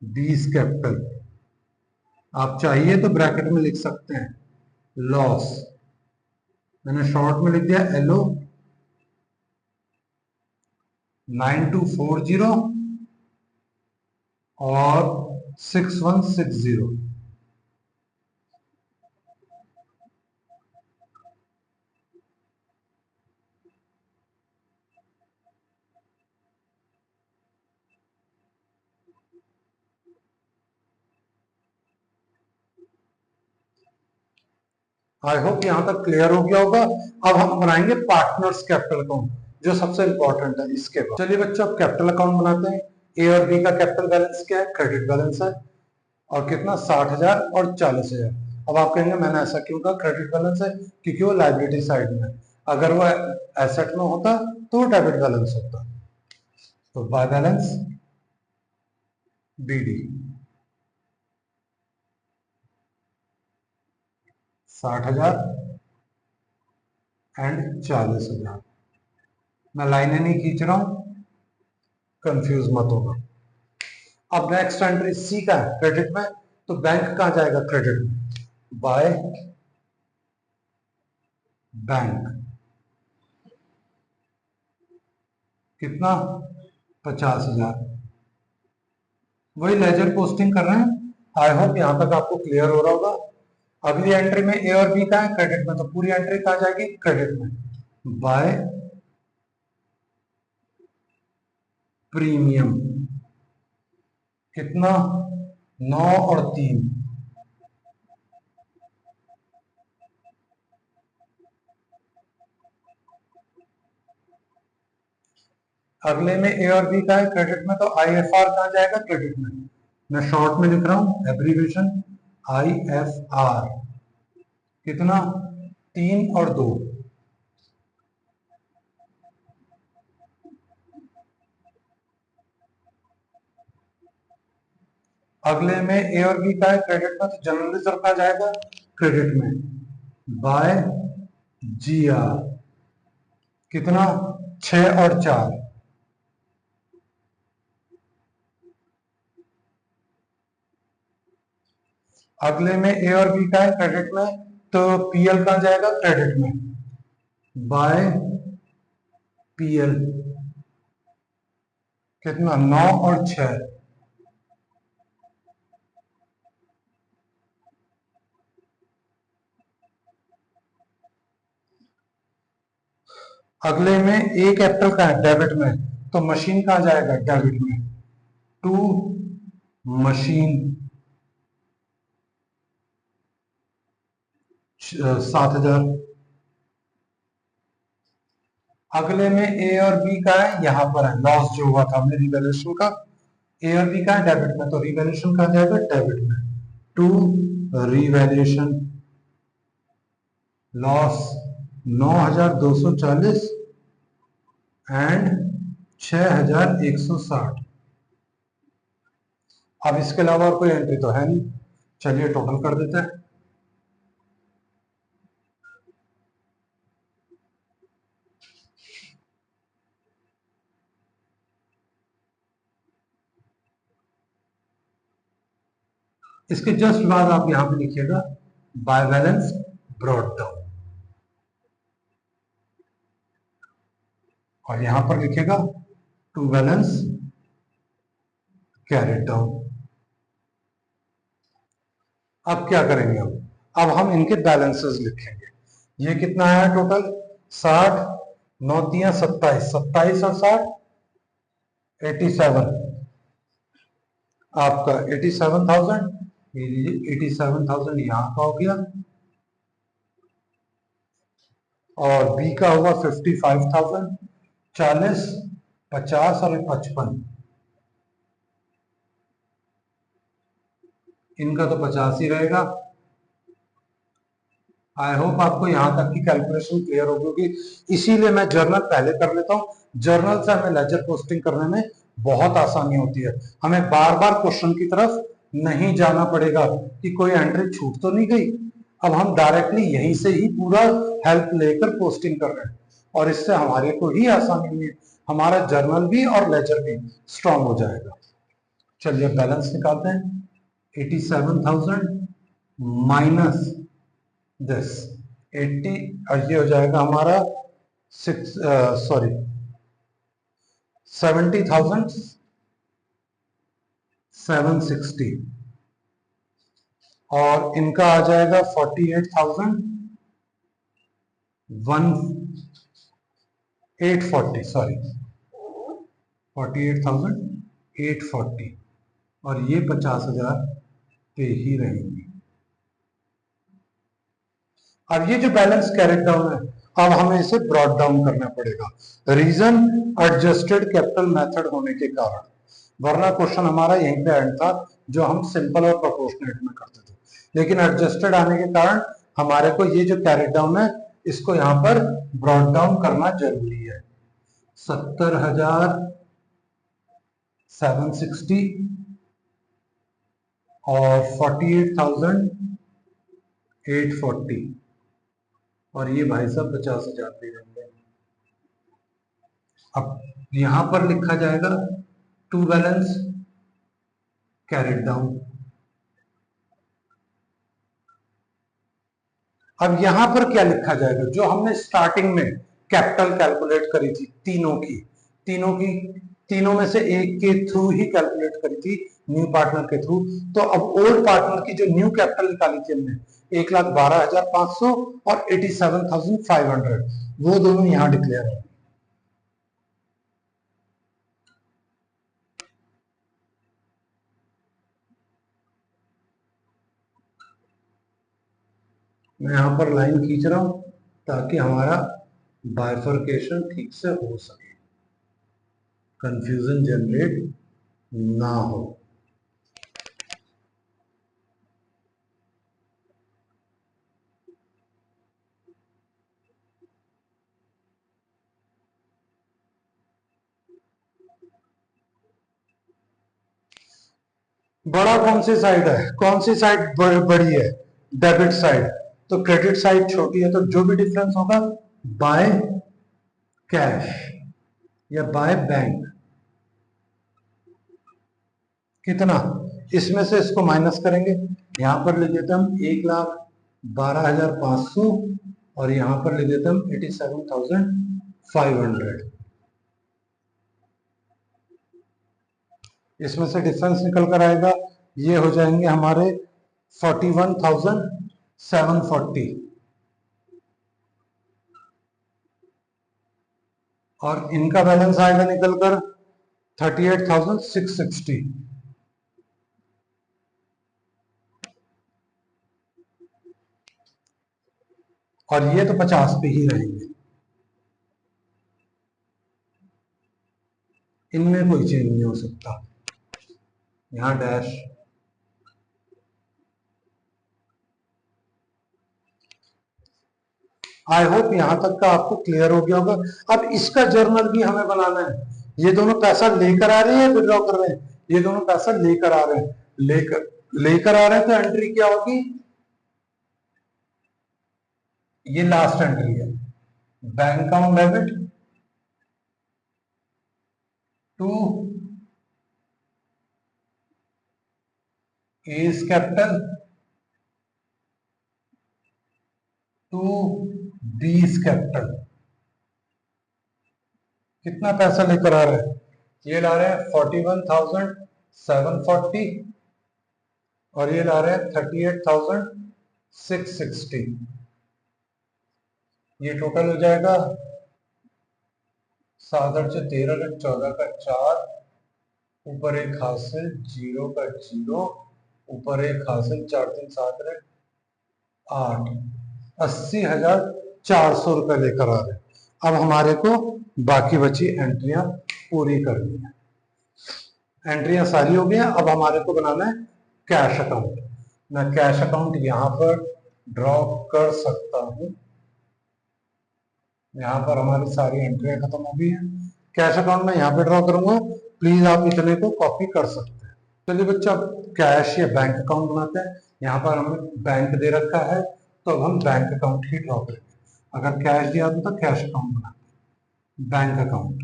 [SPEAKER 1] B's capital. आप चाहिए तो ब्रैकेट में लिख सकते हैं लॉस, मैंने शॉर्ट में लिख दिया LO 9240 और 6160। आई होप यहां तक क्लियर हो गया होगा। अब हम बनाएंगे पार्टनर्स कैपिटल अकाउंट, जो सबसे इंपॉर्टेंट है इसके बाद। चलिए बच्चों, अब कैपिटल अकाउंट बनाते हैं। ए और बी का कैपिटल बैलेंस क्या है? क्रेडिट बैलेंस है। और कितना? 60,000 और 40,000। अब आप कहेंगे मैंने ऐसा क्यों कहा क्रेडिट बैलेंस है? क्योंकि वो लाइबिलिटी साइड में है। अगर वो एसेट में होता तो वो डेबिट बैलेंस होता। तो बाय बैलेंस बीडी 60,000 एंड 40,000। मैं लाइनें नहीं खींच रहा हूं, कंफ्यूज मत होगा। अब नेक्स्ट एंट्री सी का है क्रेडिट में, तो बैंक कहां जाएगा? क्रेडिट में। बाय बैंक कितना? 50,000। वही लेजर पोस्टिंग कर रहे हैं। आई होप यहां तक आपको क्लियर हो रहा होगा। अगली एंट्री में ए और बी का है क्रेडिट में, तो पूरी एंट्री कहां जाएगी? क्रेडिट में। बाय प्रीमियम कितना? 9 और 3। अगले में ए और बी का है क्रेडिट में, तो आई एफ आर कहां जाएगा? क्रेडिट में। मैं शॉर्ट में लिख रहा हूं एब्रीविएशन आई एफ आर कितना? 3 और 2। अगले में ए और बी का है क्रेडिट में, तो जनरल रिजर्व कहां जाएगा? क्रेडिट में। बाय जी आर कितना? 6 और 4। अगले में ए और बी का है क्रेडिट में, तो पीएल कहां जाएगा? क्रेडिट में। बाय पीएल कितना? 9 और 6। अगले में ए कैपिटल का है डेबिट में, तो मशीन कहां जाएगा? डेबिट में। To machine 7,000। अगले में ए और बी का है, यहां पर है लॉस जो हुआ था हमने रिवैल्यूएशन का। ए और बी का है डेबिट में, तो रिवैल्यूएशन कहां जाएगा? डेबिट में। To revaluation loss 9,240 and 6,160। अब इसके अलावा और कोई एंट्री तो है नहीं। चलिए टोटल कर देते हैं। इसके जस्ट बाद आप यहां पे लिखिएगा बाय बैलेंस ब्रॉट डाउन, और यहां पर लिखिएगा टू बैलेंस कैरेट डाउन। अब क्या करेंगे अब हम इनके बैलेंसेस लिखेंगे। ये कितना आया टोटल? 60, 9 तिया 27, 27 और 60 87। आपका 87,000, ये लीजिए 87,000 यहां का हो गया, और बी का हुआ 55,000। 40, 50 और 55। इनका तो 50 ही रहेगा। आई होप आपको यहां तक की कैलकुलेशन क्लियर होगी। इसीलिए मैं जर्नल पहले कर लेता हूं। जर्नल से हमें लेजर पोस्टिंग करने में बहुत आसानी होती है। हमें बार बार क्वेश्चन की तरफ नहीं जाना पड़ेगा कि कोई एंट्री छूट तो नहीं गई। अब हम डायरेक्टली यहीं से ही पूरा हेल्प लेकर पोस्टिंग कर रहे हैं, और इससे हमारे को ही आसानी हुई है। हमारा जर्नल भी और लेजर भी स्ट्रांग हो जाएगा। चलिए बैलेंस निकालते हैं। 87,000 माइनस दिस 80, और ये हो जाएगा हमारा 6, सॉरी 70,760 और इनका आ जाएगा 48,840, सॉरी 48,840 और ये 50,000 पे ही रहेंगे। अब ये जो बैलेंस कैरेट डाउन है, अब हमें इसे ब्रॉड डाउन करना पड़ेगा। रीजन एडजस्टेड कैपिटल मेथड होने के कारण, वरना क्वेश्चन हमारा यहीं पे एंड था जो हम सिंपल और प्रोपोर्शनेट में करते थे, लेकिन एडजस्टेड आने के कारण हमारे को ये जो कैरेट डाउन है इसको यहाँ पर ब्रॉड डाउन करना जरूरी है। 70,760 और 48,840 और ये भाई साहब 50,000 दे देंगे। अब यहां पर लिखा जाएगा टू बैलेंस कैरेट डाउन। अब यहां पर क्या लिखा जाएगा, जो हमने स्टार्टिंग में कैपिटल कैलकुलेट करी थी तीनों में से एक के थ्रू ही कैलकुलेट करी थी, न्यू पार्टनर के थ्रू। तो अब ओल्ड पार्टनर की जो न्यू कैपिटल निकाली थी हमने 1,12,500 और 87,500, वो दोनों यहां डिक्लेयर है। मैं यहां पर लाइन खींच रहा हूं ताकि हमारा बाइफर्केशन ठीक से हो सके, कंफ्यूजन जनरेट ना हो। बड़ा कौन सी साइड है, कौन सी साइड बड़ी है, डेबिट साइड। तो क्रेडिट साइड छोटी है, तो जो भी डिफरेंस होगा बाय कैश या बाय बैंक, कितना, इसमें से इसको माइनस करेंगे। यहां पर लिख देते हम 1,12,500 और यहां पर लिख देते हम 87,500। इसमें से डिफरेंस निकल कर आएगा, ये हो जाएंगे हमारे 41,740 और इनका बैलेंस आएगा निकलकर 38,660। और ये तो 50 पे ही रहेंगे, इनमें कोई चेंज नहीं हो सकता। यहां डैश, आई होप यहां तक का आपको क्लियर हो गया होगा। अब इसका जर्नल भी हमें बनाना है। ये दोनों पैसा लेकर आ रहे हैं, विड्रॉ कर रहे हैं, ये दोनों पैसा लेकर आ रहे हैं, लेकर आ रहे हैं, तो एंट्री क्या होगी, ये लास्ट एंट्री है, bank account debit to A's capital to B's capital. कितना पैसा लेकर आ रहे हैं, ये ला रहे हैं 41,740 और ये ला रहे हैं 38,660। ये टोटल हो जाएगा 7/8 13 का 4, ऊपर एक हासिल 0 का 0, ऊपर एक हासिल 4 3 7 8, 80,400 रुपए लेकर आ रहे हैं। अब हमारे को बाकी बची एंट्रियां पूरी करनी है। एंट्रियां सारी हो गई हैं, अब हमारे को बनाना है कैश अकाउंट। मैं कैश अकाउंट यहां पर ड्रॉ कर सकता हूं, यहाँ पर हमारी सारी एंट्रियां खत्म हो गई हैं। कैश अकाउंट में यहाँ पे ड्रॉ करूंगा, प्लीज आप इतने को कॉपी कर सकते हैं। चलिए बच्चा, कैश या बैंक अकाउंट बनाते हैं। यहाँ पर हमें बैंक दे रखा है, तो अब हम बैंक अकाउंट ही ड्रॉ करेंगे। अगर कैश दिया तो कैश अकाउंट बनाते हैं, बैंक अकाउंट।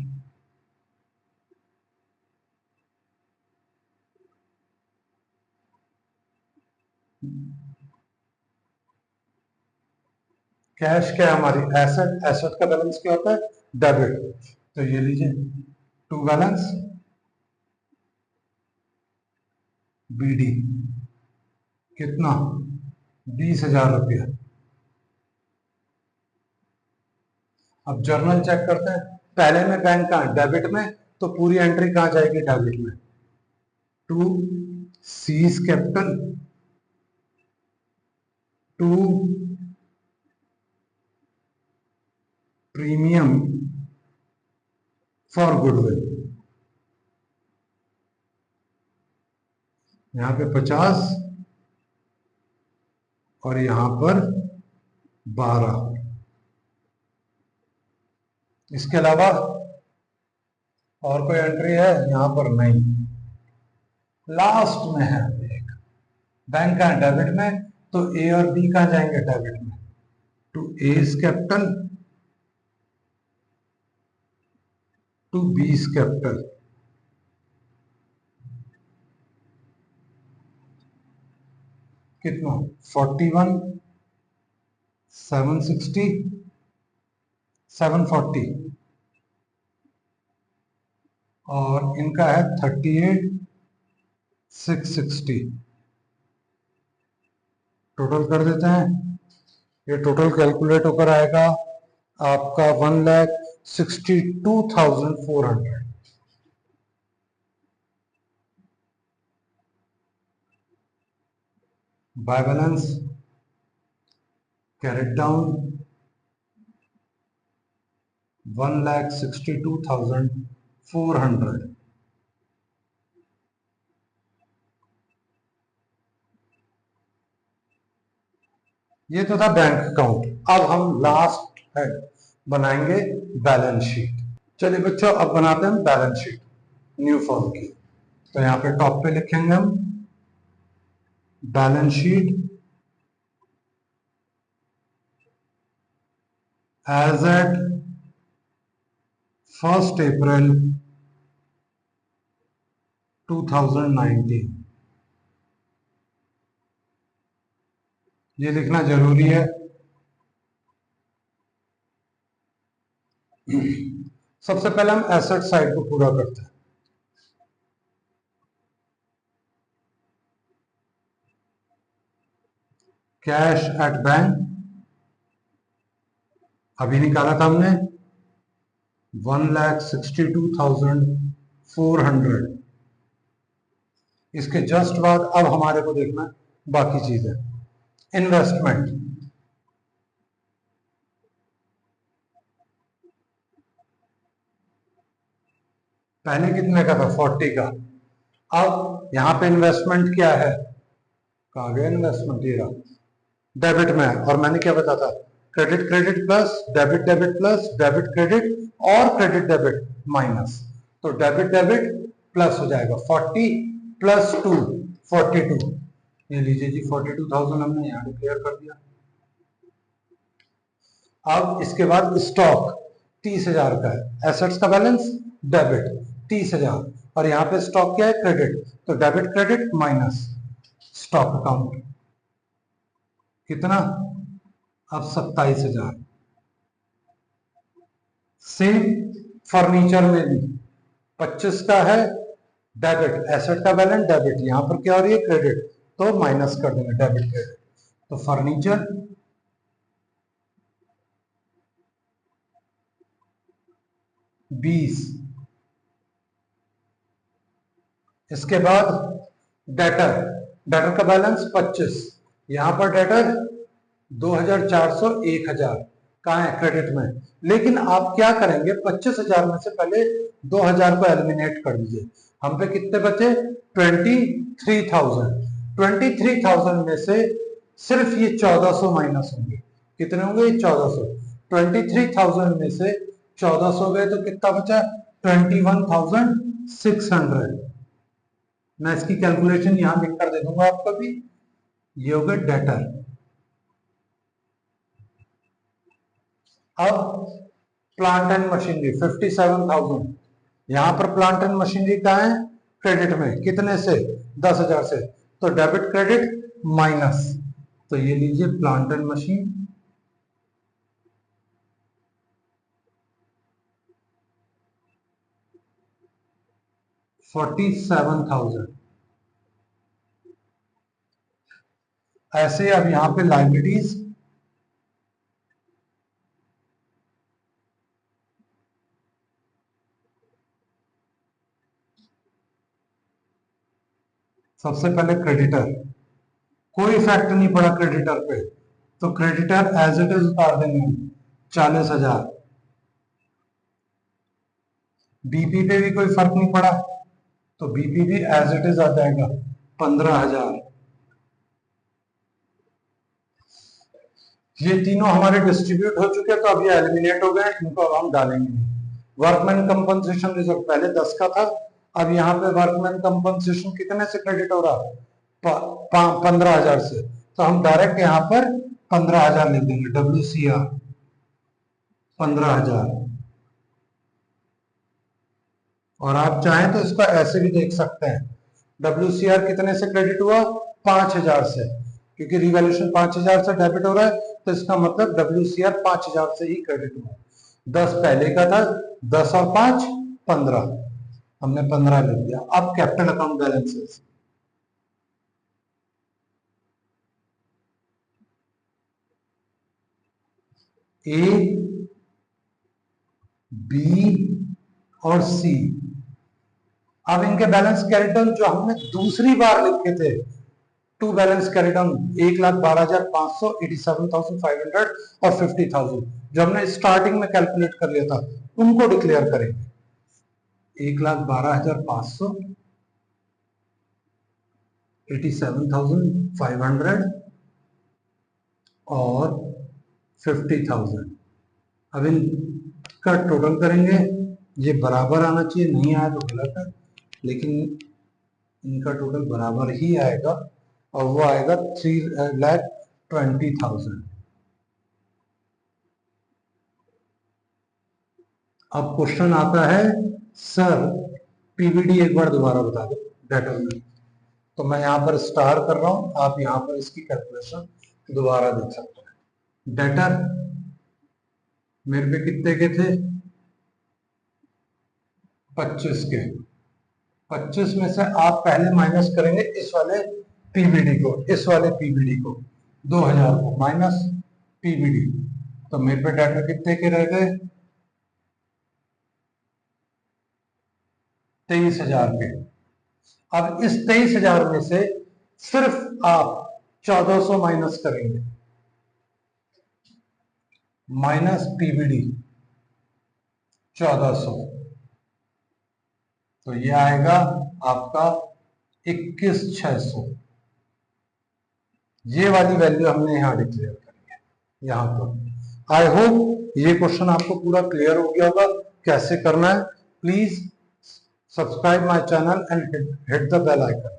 [SPEAKER 1] कैश क्या है हमारी एसेट, एसेट का बैलेंस क्या होता है, डेबिट। तो ये लीजिए टू बैलेंस बीडी कितना 20,000 रुपया। अब जर्नल चेक करते हैं। पहले में बैंक कहाँ डेबिट में, तो पूरी एंट्री कहाँ जाएगी डेबिट में। To C's capital to premium for goodwill, यहां पे 50 और यहां पर 12। इसके अलावा और कोई एंट्री है यहां पर नहीं। लास्ट में है एक बैंक का डेबिट में, तो ए और बी कहां जाएंगे डेबिट में। To A's capital to B's capital, कितना 41 760 740 और इनका है 38 660। टोटल कर देते हैं। ये टोटल कैलकुलेट होकर आएगा आपका 1,62,400। By balance carried down 1,62,400। ये तो था बैंक अकाउंट। अब हम लास्ट है बनाएंगे बैलेंस शीट। चलिए बच्चों अब बनाते हैं बैलेंस शीट न्यू फॉर्म की। तो यहाँ पे टॉप पे लिखेंगे हम बैलेंस शीट एज एट 1 अप्रैल 2019। ये लिखना जरूरी है। सबसे पहले हम एसेट साइड को पूरा करते हैं। कैश एट बैंक अभी निकाला था हमने 1,62,400। इसके जस्ट बाद अब हमारे को देखना बाकी चीजें। इन्वेस्टमेंट पहले कितने का था 40 का। अब यहां पे इन्वेस्टमेंट क्या है, कहां गया इन्वेस्टमेंट, ये रहा डेबिट में है। और मैंने क्या बताया था credit credit plus debit debit plus debit credit और क्रेडिट डेबिट माइनस। तो डेबिट डेबिट प्लस हो जाएगा 40 प्लस 2 42। ये लीजिए जी 42,000 हमने यहाँ डिक्लेयर कर दिया। अब इसके बाद स्टॉक 30,000 का है। एसेट्स का बैलेंस डेबिट 30,000 और यहाँ पे स्टॉक क्या है क्रेडिट, तो debit credit minus stock account कितना अब 27,000। सेम फर्नीचर में भी 25 का है डेबिट, एसेट का बैलेंस डेबिट, यहां पर क्या हो रही है क्रेडिट, तो माइनस कर देंगे डेबिट क्रेडिट। तो फर्नीचर 20। इसके बाद डेटर, डेटर का बैलेंस 25, यहां पर डेटर 2,400 1,000 कहाँ है क्रेडिट में। लेकिन आप क्या करेंगे 25,000 में से पहले 2,000 को एलिमिनेट कर दीजिए। हम पे कितने बचे 23,000। 23,000 में से सिर्फ ये 1,400 माइनस होंगे। कितने होंगे 1,400। 23,000 में से 1,400 गए तो कितना बचा 21,600। मैं इसकी कैलकुलेशन यहां लिखकर दे दूंगा आपको भी। ये होगा डेटर। अब प्लांट एंड मशीनरी 57,000, यहां पर प्लांट एंड मशीनरी का है क्रेडिट में कितने से 10,000 से, तो डेबिट क्रेडिट माइनस। तो ये लीजिए प्लांट एंड मशीन 47,000। ऐसे अब यहां पे लायबिलिटीज सबसे पहले क्रेडिटर, कोई इफेक्ट नहीं पड़ा क्रेडिटर पे, तो क्रेडिटर एज इट इज उतार देंगे 40,000। बीपी पे भी कोई फर्क नहीं पड़ा, तो बीपी भी एज इट इज आ जाएगा 15,000। ये तीनों हमारे डिस्ट्रीब्यूट हो चुके हैं, तो अब ये एलिमिनेट हो गए, इनको अब हम डालेंगे नहीं। वर्कमैन कंपनसेशन रिजर्व पहले 10 का था, अब यहाँ पे वर्कमैन कंपनसेशन कितने से क्रेडिट हो रहा? 15,000 से, तो हम डायरेक्ट यहाँ पर 15,000 लिख देंगे। WCR 15,000। और आप चाहें तो इसका ऐसे भी देख सकते हैं, WCR कितने से क्रेडिट हुआ? 5,000 से, क्योंकि रिवैल्यूएशन 5,000 से डेबिट हो रहा है, तो इसका मतलब WCR 5,000 से ही क्रेडिट हुआ। 10 पहले का था, 10 और 5 15, हमने 15 लिख दिया। अब कैपिटल अकाउंट बैलेंसेस, ए, बी और सी। अब इनके बैलेंस कैरी डाउन जो हमने दूसरी बार लिखे थे, टू बैलेंस कैरी डाउन 1,12,500, 87,500 और 50,000, जो हमने स्टार्टिंग में कैलकुलेट कर लिया था, उनको डिक्लेयर करेंगे। 1,12,500, 87,500 और 50,000। अब इनका टोटल करेंगे, ये बराबर आना चाहिए, नहीं आया तो गलत है, लेकिन इनका टोटल बराबर ही आएगा, और वो आएगा 3,20,000। अब क्वेश्चन आता है, सर पीवीडी एक बार दोबारा बता दो डेटर में, तो मैं यहां पर स्टार कर रहा हूं, आप यहां पर इसकी कैलकुलेशन दोबारा देख सकते हैं। डेटर मेरे पे कितने के थे? 25 के। 25 में से आप पहले माइनस करेंगे इस वाले पीवीडी को, इस वाले पीवीडी को, 2,000 को माइनस पीवीडी, तो मेरे पे डेटर कितने के रह गए? 23,000 के। अब इस 23,000 में से सिर्फ आप 1,400 माइनस करेंगे, माइनस पीवीडी 1,400, तो ये आएगा आपका 21,600। ये वाली वैल्यू हमने यहां डिक्लेयर करी है यहां पर। आई होप ये क्वेश्चन आपको पूरा क्लियर हो गया होगा कैसे करना है। Please subscribe my channel and hit the bell icon.